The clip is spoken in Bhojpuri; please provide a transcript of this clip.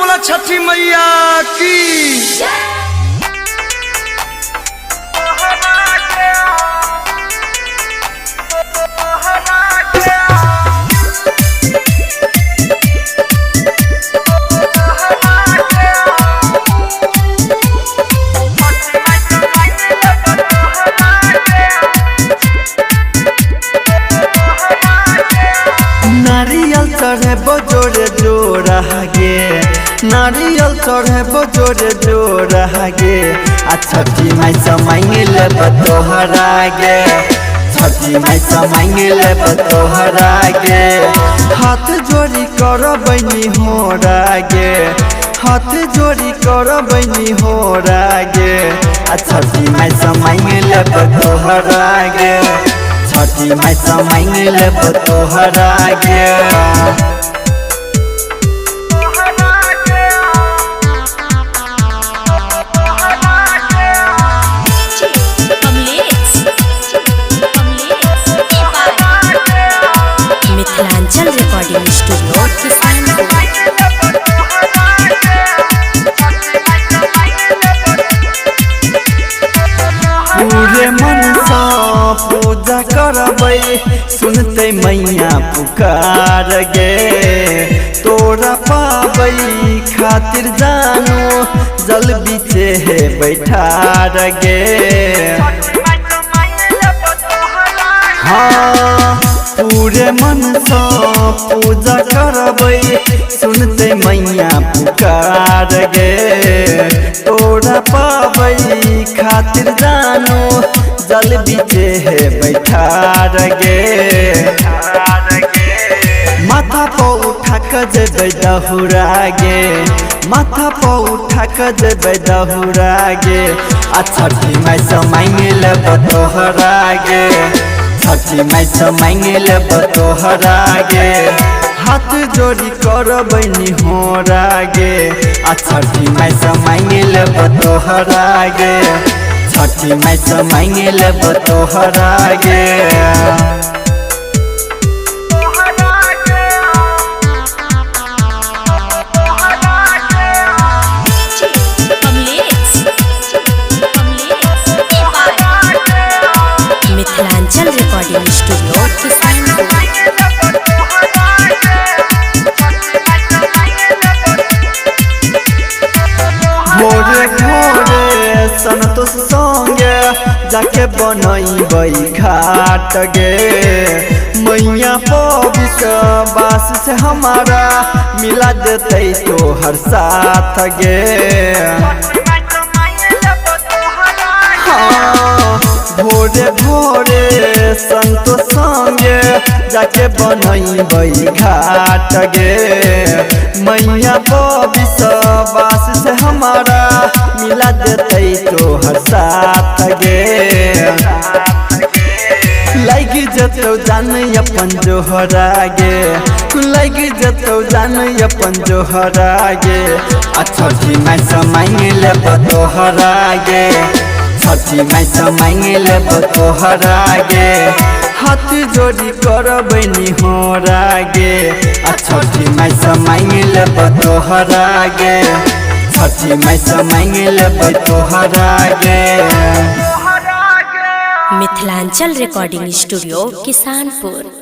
बोला छठी मैया की। नारियल चढ़े जोरे जोरा गे, नारियल चढ़े जोरे जोरा गे। आ छठी माई समाइल तोहरा गे, छठी माई समाइल तोहरा गे। हाथ जोड़ी कर बनी होरा गे, हाथ जोड़ी कर बनी होरा गे। आ छठी माई समाइल तोहरा गे, छठी माई समाइल तोहरा गे। मिथिलांचल रिकॉर्डिंग स्टूडियो पूरे मन सा पूजा करबै, सुनते मैया पुकार गे। तोरा पाबै खातिर जानो जल बीचे है बैठार गे। हाँ पूरे मन सा पूजा करबै, सुनते मैया पुकार गे। तोरा पाबै खातिर जानो जल बीचे है बैठार गे। माथा पर उठा के जेबै दहुरा गे, माथा पर उठा के जेबै दहुरा गे। आ छठी माई समाइल तोहरा गे, छठी माई समाइल तोहरा गे। हाथ जोड़ी कर बनी होरा गे। आ छठी माई समाइल तोहरा गे, छठी माई समाइल तोहरा गे। मिथिलांचल रिकॉर्डिंग स्टूडियो भोरे भोरे संतोष संगे जाके बनैबै घाट गे। मैया विश्वास से हमारा मिला देते तोहर साथ गे। हाँ भोरे भोरे संतोष संगे जाके बनैबै घाट गे। मैया विश्वास से हमारा मिला देते तोहर साथ गे। लगी जतौ जान अपन जोहरा गे, लगी जतौ जान अपन जोहरा गे। आ छठी माई समाइल तोहरा गे, छठी माई समाइल तोहरा गे। हाथ जोड़ी कर बनी होरा गे। आ छठी माई समाइल तोहरा गे, छठी माई समाइल तोहरा गे। Mithilanchal recording studio Kisanpur.